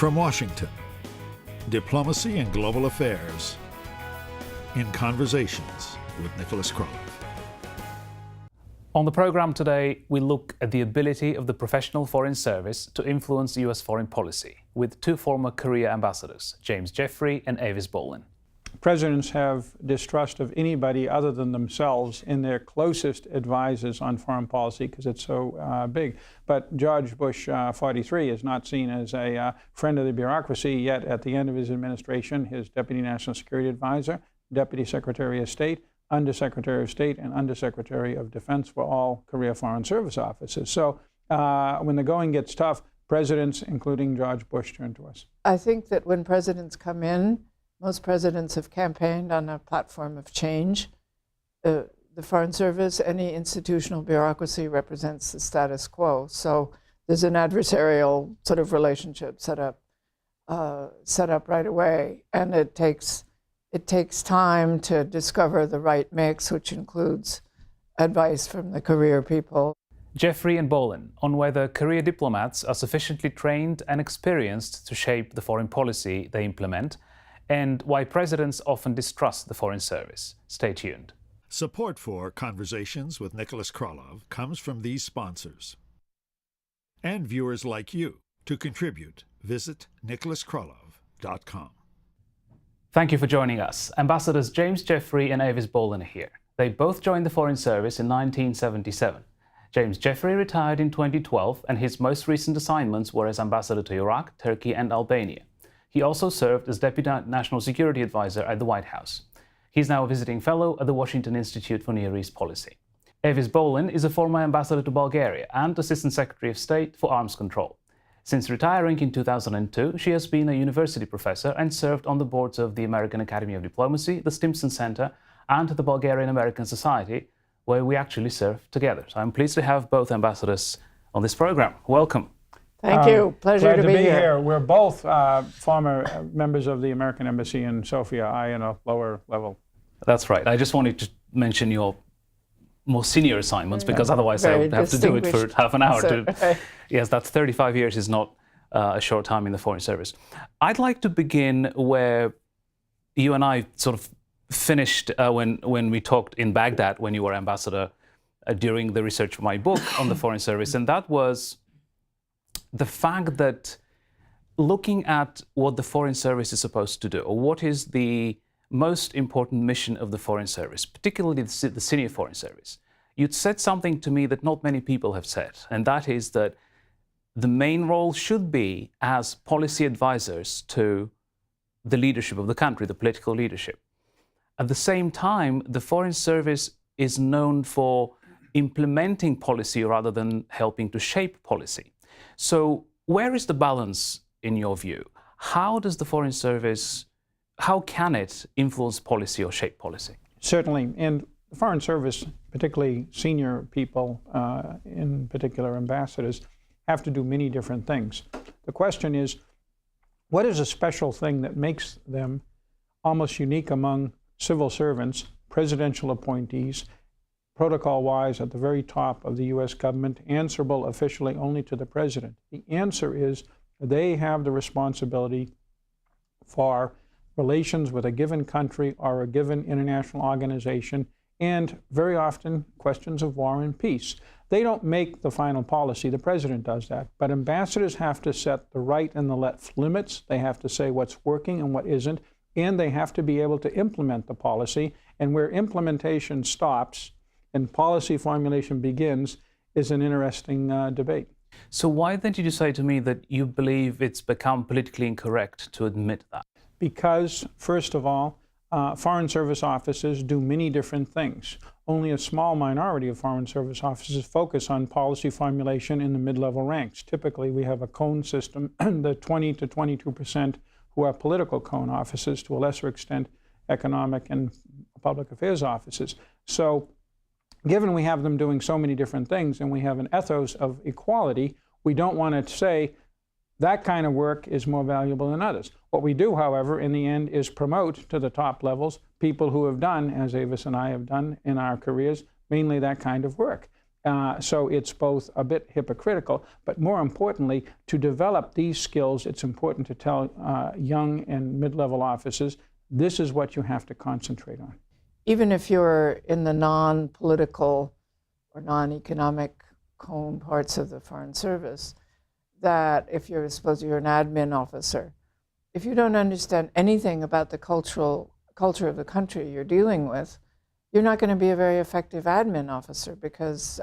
From Washington, Diplomacy and Global Affairs, in Conversations with Nicholas Krolov. On the program today, we look at the ability of the professional foreign service to influence U.S. foreign policy with two former Korea ambassadors, James Jeffrey and Avis Bohlen. Presidents have distrust of anybody other than themselves in their closest advisors on foreign policy because it's so big. But George Bush 43 is not seen as a friend of the bureaucracy, yet at the end of his administration, his Deputy National Security Advisor, Deputy Secretary of State, Undersecretary of State, and Undersecretary of Defense were all Korea Foreign Service officers. So when the going gets tough, presidents, including George Bush, turn to us. I think that when presidents come in, most presidents have campaigned on a platform of change. The Foreign Service, any institutional bureaucracy represents the status quo. So there's an adversarial sort of relationship set up right away, and it takes time to discover the right mix, which includes advice from the career people. Jeffrey and Bohlen on whether career diplomats are sufficiently trained and experienced to shape the foreign policy they implement, and why presidents often distrust the Foreign Service. Stay tuned. Support for Conversations with Nicholas Krolov comes from these sponsors. And viewers like you. To contribute, visit nicholaskrolov.com. Thank you for joining us. Ambassadors James Jeffrey and Avis Bohlen are here. They both joined the Foreign Service in 1977. James Jeffrey retired in 2012, and his most recent assignments were as ambassador to Iraq, Turkey, and Albania. He also served as Deputy National Security Advisor at the White House. He's now a visiting fellow at the Washington Institute for Near East Policy. Avis Bohlen is a former ambassador to Bulgaria and Assistant Secretary of State for Arms Control. Since retiring in 2002, she has been a university professor and served on the boards of the American Academy of Diplomacy, the Stimson Center, and the Bulgarian American Society, where we actually serve together. So I'm pleased to have both ambassadors on this program. Welcome. Thank you. Pleasure Glad to be here. We're both former members of the American Embassy in Sofia, I in a lower level. That's right. I just wanted to mention your more senior assignments, because otherwise I would have to do it for half an hour. Yes, that's 35 years is not a short time in the Foreign Service. I'd like to begin where you and I sort of finished when we talked in Baghdad when you were ambassador during the research for my book on the Foreign Service, and that was the fact that looking at what the Foreign Service is supposed to do, or what is the most important mission of the Foreign Service, particularly the senior Foreign Service, you'd said something to me that not many people have said, and that is that the main role should be as policy advisors to the leadership of the country, the political leadership. At the same time, the Foreign Service is known for implementing policy rather than helping to shape policy. So where is the balance in your view? How does the Foreign Service, how can it influence policy or shape policy? Certainly, and the Foreign Service, particularly senior people, in particular ambassadors, have to do many different things. The question is, what is a special thing that makes them almost unique among civil servants, presidential appointees, protocol-wise at the very top of the U.S. government, answerable officially only to the president? The answer is they have the responsibility for relations with a given country or a given international organization, and very often questions of war and peace. They don't make the final policy, the president does that, but ambassadors have to set the right and the left limits. They have to say what's working and what isn't, and they have to be able to implement the policy, and where implementation stops and policy formulation begins is an interesting debate. So why then did you say to me that you believe it's become politically incorrect to admit that? Because, first of all, Foreign Service officers do many different things. Only a small minority of Foreign Service officers focus on policy formulation in the mid-level ranks. Typically, we have a cone system, the 20 to 22% who are political cone officers, to a lesser extent, economic and public affairs officers. So, given we have them doing so many different things and we have an ethos of equality, we don't want to say that kind of work is more valuable than others. What we do, however, in the end is promote to the top levels people who have done, as Avis and I have done in our careers, mainly that kind of work. So it's both a bit hypocritical, but more importantly, to develop these skills, it's important to tell young and mid-level officers, this is what you have to concentrate on. Even if you're in the non-political or non-economic cone parts of the Foreign Service, that if you're, suppose you're an admin officer, if you don't understand anything about the culture of the country you're dealing with, you're not going to be a very effective admin officer because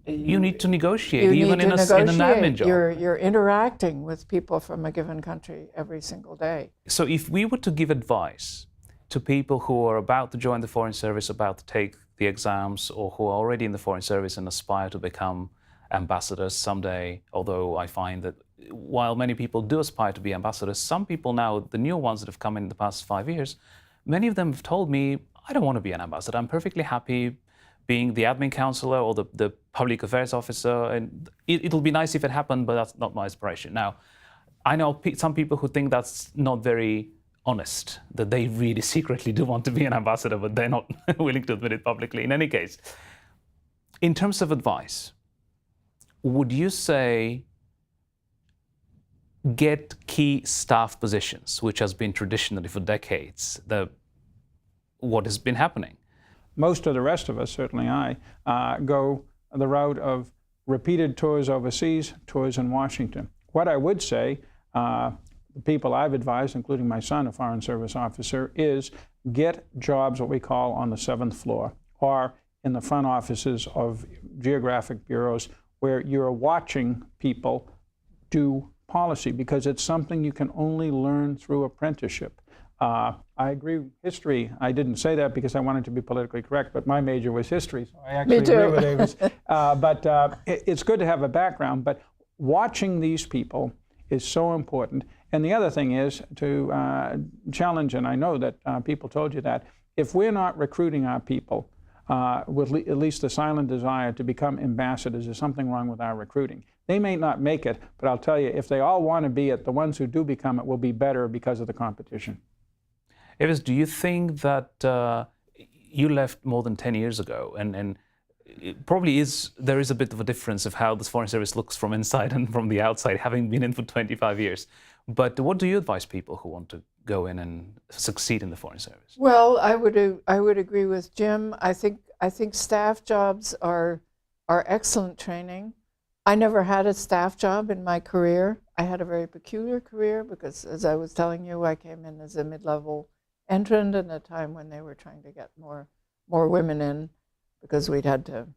you need to negotiate, even in an admin job. You're interacting with people from a given country every single day. So if we were to give advice to people who are about to join the Foreign Service, about to take the exams, or who are already in the Foreign Service and aspire to become ambassadors someday, although I find that while many people do aspire to be ambassadors, some people now, the new ones that have come in the past 5 years, many of them have told me, I don't want to be an ambassador. I'm perfectly happy being the admin counselor or the public affairs officer, and it'll be nice if it happened, but that's not my aspiration. Now, I know some people who think that's not very honest, that they really secretly do want to be an ambassador, but they're not willing to admit it publicly. In any case, in terms of advice, would you say get key staff positions, which has been traditionally for decades what has been happening? Most of the rest of us, certainly I, go the route of repeated tours overseas, tours in Washington. What I would say, the people I've advised, including my son, a Foreign Service officer, is get jobs, what we call on the 7th floor, or in the front offices of geographic bureaus, where you're watching people do policy, because it's something you can only learn through apprenticeship. I agree with history. I didn't say that because I wanted to be politically correct, but my major was history, so I actually agree with Avis. But it's good to have a background, but watching these people is so important. And the other thing is to challenge, and I know that people told you that, if we're not recruiting our people with at least the silent desire to become ambassadors, there's something wrong with our recruiting. They may not make it, but I'll tell you, if they all want to be it, the ones who do become it will be better because of the competition. Avis, do you think that you left more than 10 years ago, and it probably there is a bit of a difference of how the Foreign Service looks from inside and from the outside, having been in for 25 years. But what do you advise people who want to go in and succeed in the Foreign Service? Well, I would agree with Jim. I think staff jobs are excellent training. I never had a staff job in my career. I had a very peculiar career because, as I was telling you, I came in as a mid-level entrant at a time when they were trying to get more women in, because we'd had to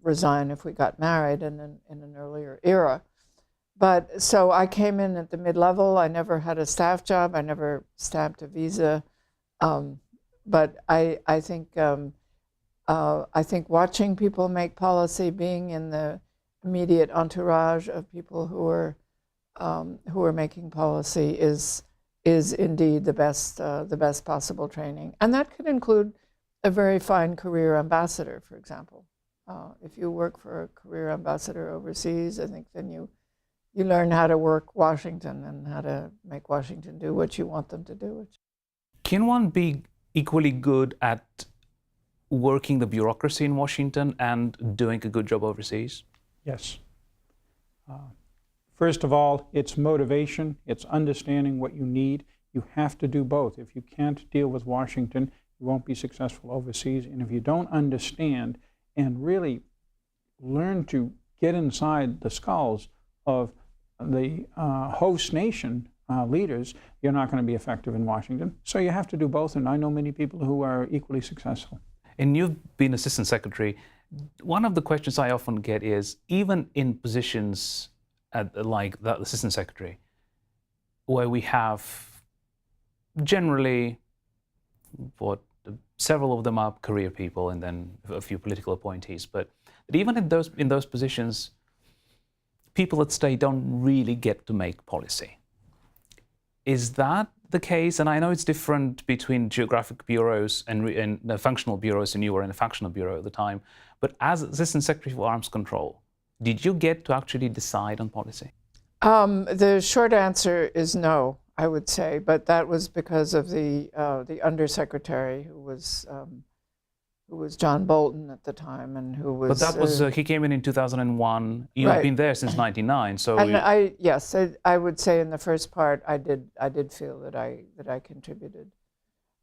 resign if we got married in an earlier era. But so I came in at the mid-level. I never had a staff job. I never stamped a visa. But I think watching people make policy, being in the immediate entourage of people who are making policy is indeed the best possible training, and that could include a very fine career ambassador, for example. If you work for a career ambassador overseas, I think then you learn how to work Washington and how to make Washington do what you want them to do. Can one be equally good at working the bureaucracy in Washington and doing a good job overseas? Yes. First of all, it's motivation, it's understanding what you need. You have to do both. If you can't deal with Washington, you won't be successful overseas. And if you don't understand and really learn to get inside the skulls of the host nation leaders, you're not going to be effective in Washington. So you have to do both, and I know many people who are equally successful. And you've been Assistant Secretary. One of the questions I often get is, even in positions like the Assistant Secretary, where we have generally several of them are career people and then a few political appointees, but even in those positions, people that stay don't really get to make policy. Is that the case? And I know it's different between geographic bureaus and the functional bureaus, and you were in a functional bureau at the time, but as Assistant Secretary for Arms Control, did you get to actually decide on policy? The short answer is no, I would say, but that was because of the undersecretary who was who was John Bolton at the time, and who was. But that was he came in 2001. You've right. been there since '99, so. And I would say in the first part I did feel that I contributed,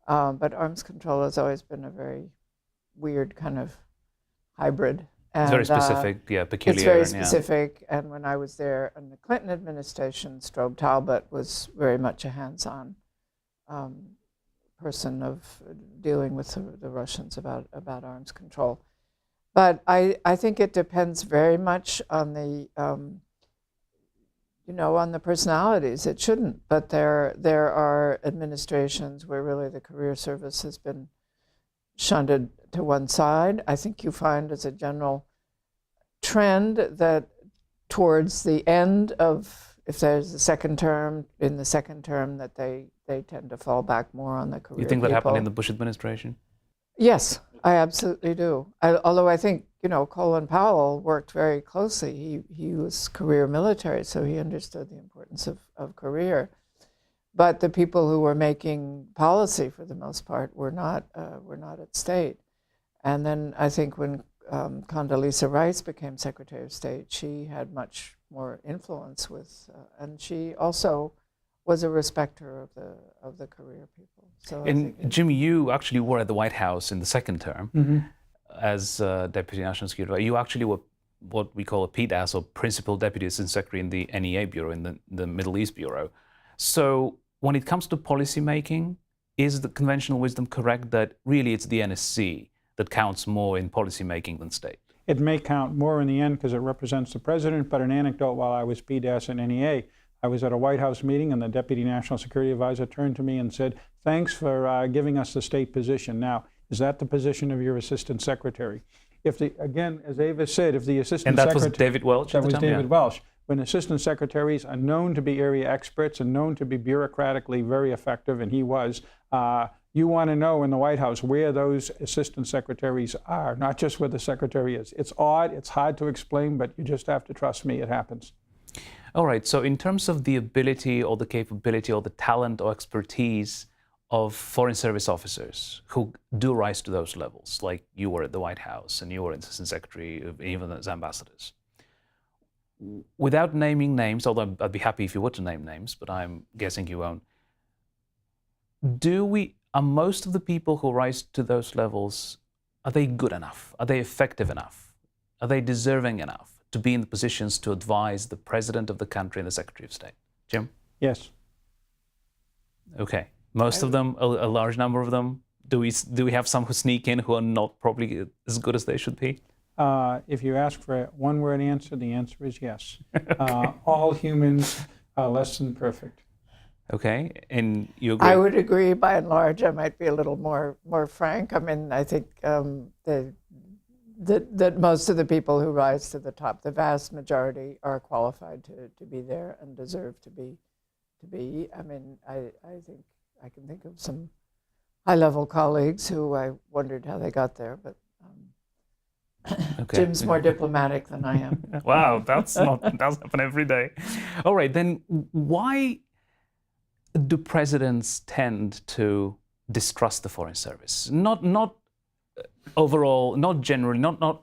but arms control has always been a very weird kind of hybrid. And, it's very specific, peculiar. It's very specific, and when I was there in the Clinton administration, Strobe Talbot was very much a hands-on person of dealing with the Russians about arms control. But I think it depends very much on the on the personalities. It shouldn't, but there are administrations where really the career service has been shunted to one side. I think you find as a general trend that towards the end of, if there's a second term, in the second term, that they tend to fall back more on the career You think that people. happened in the Bush administration? Yes, I absolutely do. Although I think, Colin Powell worked very closely. He was career military, so he understood the importance of career. But the people who were making policy, for the most part, were not at state. And then I think when Condoleezza Rice became Secretary of State, she had much more influence with, and she also was a respecter of the career people. So and Jimmy, you actually were at the White House in the second term as Deputy National Security Advisor. You actually were what we call a PDAS, or Principal Deputy Assistant Secretary in the NEA Bureau, in the Middle East Bureau. So when it comes to policy making, is the conventional wisdom correct that really it's the NSC that counts more in policy making than state? It may count more in the end because it represents the president, but an anecdote: while I was PDAS and NEA, I was at a White House meeting and the Deputy National Security Advisor turned to me and said, "Thanks for giving us the state position. Now, is that the position of your Assistant Secretary?" Again, as Avis said, if the Assistant Secretary... And that was David Welch at the time? That was David Welch. When Assistant Secretaries are known to be area experts and known to be bureaucratically very effective, and he was, you want to know in the White House where those Assistant Secretaries are, not just where the Secretary is. It's odd, it's hard to explain, but you just have to trust me, it happens. All right, so in terms of the ability or the capability or the talent or expertise of Foreign Service officers who do rise to those levels, like you were at the White House and you were Assistant Secretary, even as ambassadors, without naming names, although I'd be happy if you were to name names, but I'm guessing you won't, are most of the people who rise to those levels, are they good enough? Are they effective enough? Are they deserving enough to be in the positions to advise the President of the country and the Secretary of State? Jim? Yes. Okay. Most of them, a large number of them? Do we have some who sneak in who are not probably as good as they should be? If you ask for a one-word answer, the answer is yes. Okay. All humans are less than perfect. Okay, and you agree? I would agree. By and large, I might be a little more frank. I mean, I think that most of the people who rise to the top, the vast majority, are qualified to be there and deserve to be. I mean, I think I can think of some high-level colleagues who I wondered how they got there, but okay. Jim's more diplomatic than I am. Wow, that happen every day. All right, then why do presidents tend to distrust the Foreign Service? Not overall, not generally, not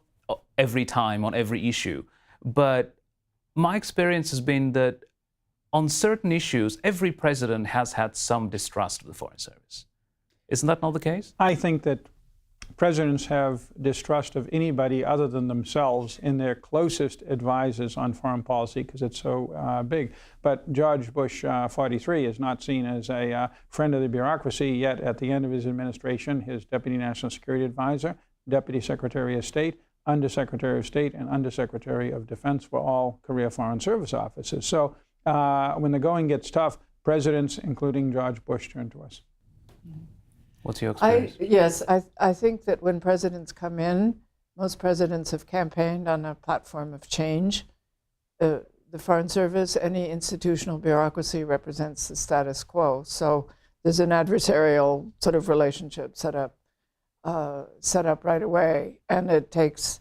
every time on every issue, but my experience has been that on certain issues, every president has had some distrust of the Foreign Service. Isn't that not the case? I think that presidents have distrust of anybody other than themselves in their closest advisors on foreign policy because it's so big. But George Bush 43 is not seen as a friend of the bureaucracy, yet at the end of his administration, his Deputy National Security Advisor, Deputy Secretary of State, Undersecretary of State, and Undersecretary of Defense were all career Foreign Service officers. So when the going gets tough, presidents, including George Bush, turn to us. What's your experience? Yes, I think that when presidents come in, most presidents have campaigned on a platform of change. The Foreign Service, any institutional bureaucracy represents the status quo. So there's an adversarial sort of relationship set up right away, and it takes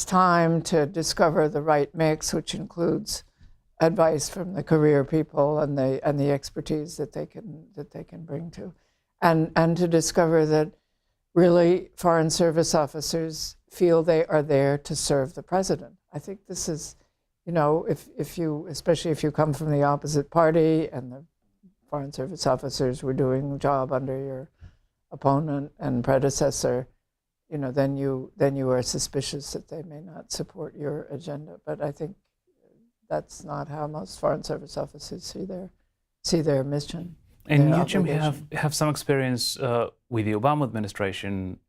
time to discover the right mix, which includes advice from the career people and the expertise that they can bring to. And to discover that really foreign service officers feel they are there to serve the president. I think this is, you know, if you, especially if you come from the opposite party and the foreign service officers were doing the job under your opponent and predecessor, you know, then you are suspicious that they may not support your agenda. But I think that's not how most foreign service officers see their mission. And you, Jim, have some experience with the Obama administration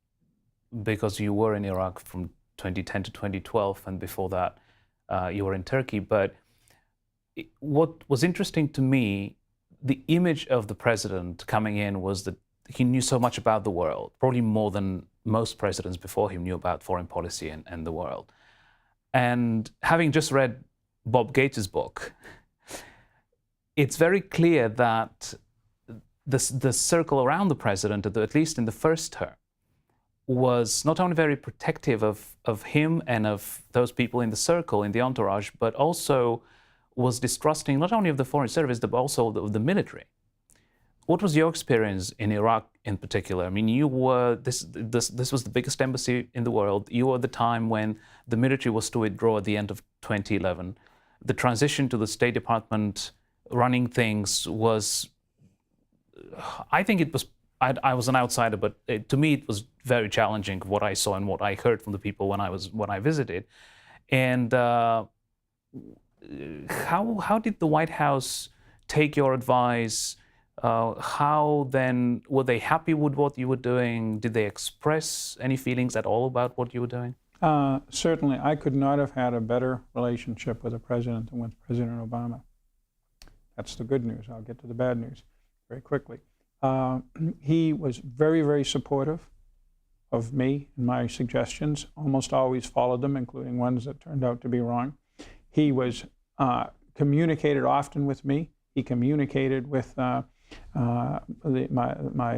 because you were in Iraq from 2010 to 2012, and before that you were in Turkey. But what was interesting to me, the image of the president coming in was that he knew so much about the world, probably more than most presidents before him knew about foreign policy and the world. And having just read Bob Gates' book, it's very clear that the circle around the president, at least in the first term, was not only very protective of him and of those people in the circle, in the entourage, but also was distrusting not only of the Foreign Service, but also of the military. What was your experience in Iraq in particular? I mean, you were, this was the biggest embassy in the world. You were at the time when the military was to withdraw at the end of 2011. The transition to the State Department running things was, I think it was, I was an outsider, but to me it was very challenging what I saw and what I heard from the people when I visited. And how did the White House take your advice? How then, were they happy with what you were doing? Did they express any feelings at all about what you were doing? Certainly, I could not have had a better relationship with the president than with President Obama. That's the good news. I'll get to the bad news very quickly. He was very, very supportive of me and my suggestions, almost always followed them, including ones that turned out to be wrong. He was communicated often with me. He communicated with my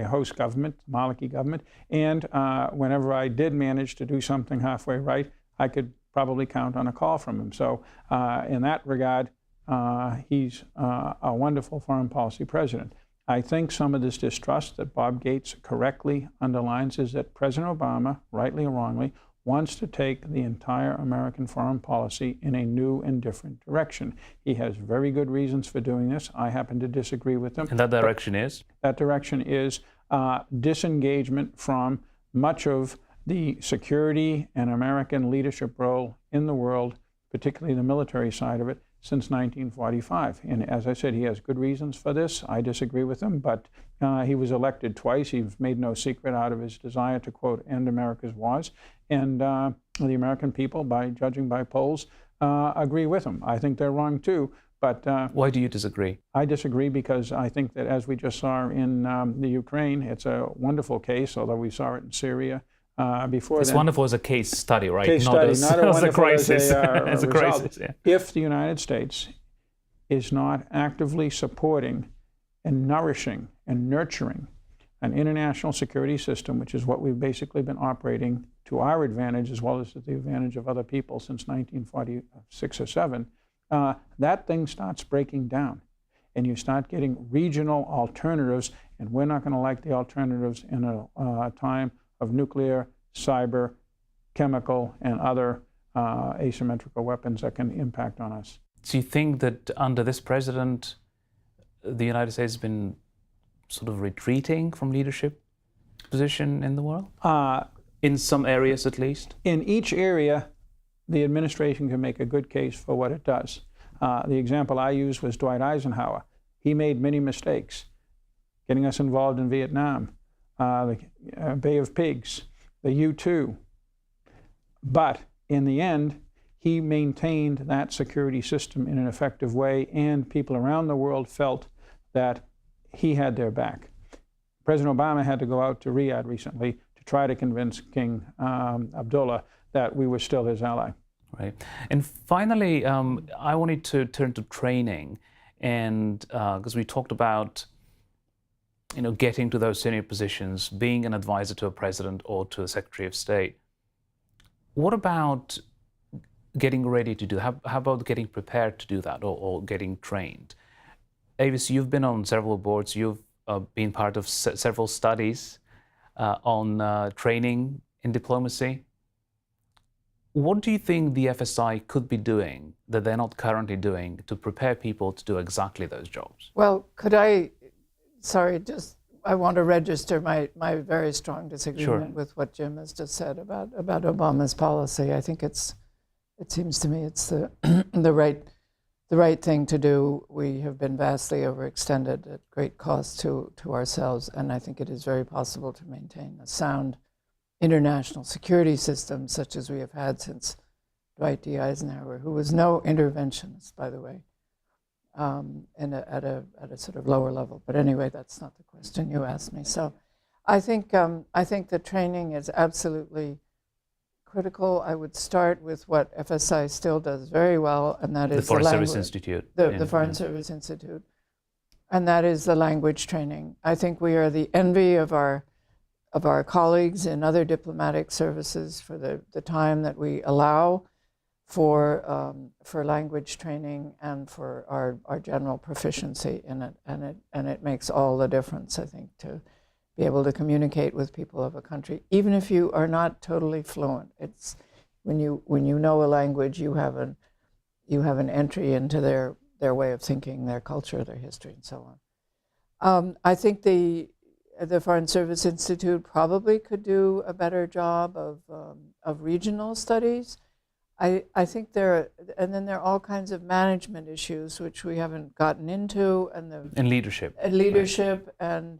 host government, the Maliki government, and whenever I did manage to do something halfway right, I could probably count on a call from him. So in that regard, he's a wonderful foreign policy president. I think some of this distrust that Bob Gates correctly underlines is that President Obama, rightly or wrongly, wants to take the entire American foreign policy in a new and different direction. He has very good reasons for doing this. I happen to disagree with them. And that direction is? That direction is disengagement from much of the security and American leadership role in the world, particularly the military side of it, since 1945. And as I said, he has good reasons for this. I disagree with him, but he was elected twice. He's made no secret out of his desire to, quote, end America's wars. And the American people, by judging by polls, agree with him. I think they're wrong too, but... Why do you disagree? I disagree because I think that, as we just saw in the Ukraine, it's a wonderful case, although we saw it in Syria. Before it's wonderful as a case study, right? Case study, not as a crisis. As a crisis, yeah. If the United States is not actively supporting and nourishing and nurturing an international security system, which is what we've basically been operating to our advantage as well as to the advantage of other people since 1946 or 7, that thing starts breaking down. And you start getting regional alternatives, and we're not going to like the alternatives in a time of nuclear, cyber, chemical, and other asymmetrical weapons that can impact on us. Do you think that under this president, the United States has been sort of retreating from leadership position in the world? In some areas, at least? In each area, the administration can make a good case for what it does. The example I used was Dwight Eisenhower. He made many mistakes, getting us involved in Vietnam, the Bay of Pigs, the U-2. But in the end, he maintained that security system in an effective way, and people around the world felt that he had their back. President Obama had to go out to Riyadh recently to try to convince King Abdullah that we were still his ally. Right. And finally, I wanted to turn to training, and because we talked about getting to those senior positions, being an advisor to a president or to a secretary of state. What about getting ready to do that? How about getting prepared to do that or getting trained? Avis, you've been on several boards. You've been part of several studies. on training in diplomacy. What do you think the FSI could be doing that they're not currently doing to prepare people to do exactly those jobs? Well, I want to register my very strong disagreement with what Jim has just said about Obama's policy. I think it seems to me it's the right thing to do. We have been vastly overextended at great cost to ourselves, and I think it is very possible to maintain a sound international security system such as we have had since Dwight D. Eisenhower, who was no interventionist, by the way, at a sort of lower level. But anyway, that's not the question you asked me. So I think the training is absolutely critical. I would start with what FSI still does very well, and that is the Foreign Service Institute. The Foreign Service Institute. And that is the language training. I think we are the envy of our colleagues in other diplomatic services for the time that we allow for language training and for our general proficiency in it. And it makes all the difference, I think, to be able to communicate with people of a country, even if you are not totally fluent. It's when you know a language, you have an entry into their way of thinking, their culture, their history, and so on. I think the Foreign Service Institute probably could do a better job of regional studies. I think and then there are all kinds of management issues which we haven't gotten into, and leadership. Leadership, right.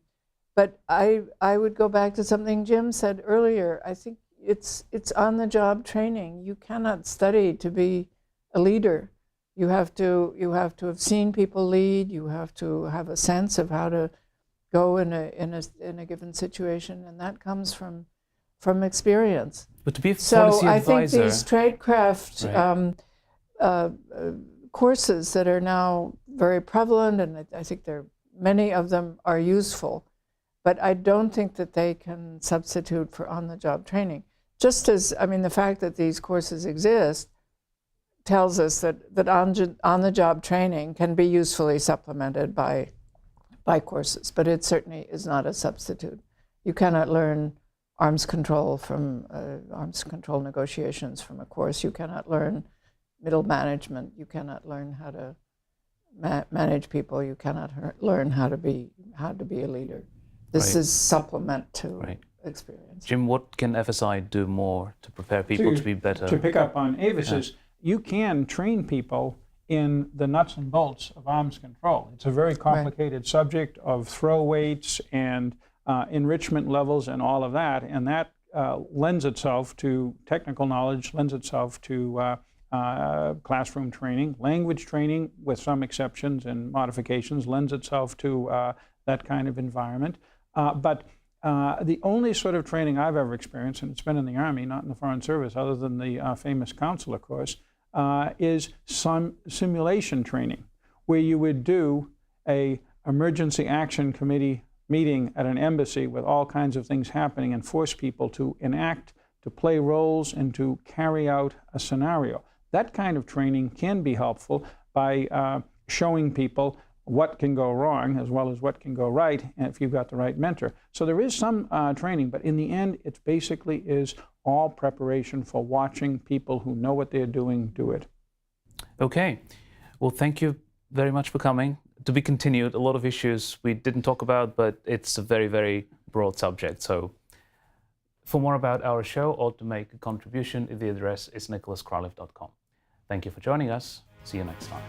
But I would go back to something Jim said earlier. I think it's on-the-job training. You cannot study to be a leader. You have to have seen people lead. You have to have a sense of how to go in a given situation, and that comes from experience. But to be a policy advisor, I think these tradecraft right. Courses that are now very prevalent, and I think many of them are useful, but I don't think that they can substitute for on-the-job training. Just as, the fact that these courses exist tells us that on-the-job training can be usefully supplemented by courses, but it certainly is not a substitute. You cannot learn arms control negotiations from a course. You cannot learn middle management. You cannot learn how to manage people. You cannot learn how to be a leader. This is supplement to experience. Jim, what can FSI do more to prepare people to be better? To pick up on Avis's, you can train people in the nuts and bolts of arms control. It's a very complicated subject of throw weights and enrichment levels and all of that, and that lends itself to technical knowledge, lends itself to classroom training. Language training, with some exceptions and modifications, lends itself to that kind of environment. But the only sort of training I've ever experienced, and it's been in the Army, not in the Foreign Service, other than the famous consular course, is some simulation training, where you would do a emergency action committee meeting at an embassy with all kinds of things happening and force people to enact, to play roles, and to carry out a scenario. That kind of training can be helpful by showing people what can go wrong as well as what can go right if you've got the right mentor. So there is some training, but in the end, it basically is all preparation for watching people who know what they're doing do it. Okay. Well, thank you very much for coming. To be continued, a lot of issues we didn't talk about, but it's a very, very broad subject. So for more about our show or to make a contribution, the address is nicholaskralev.com. Thank you for joining us. See you next time.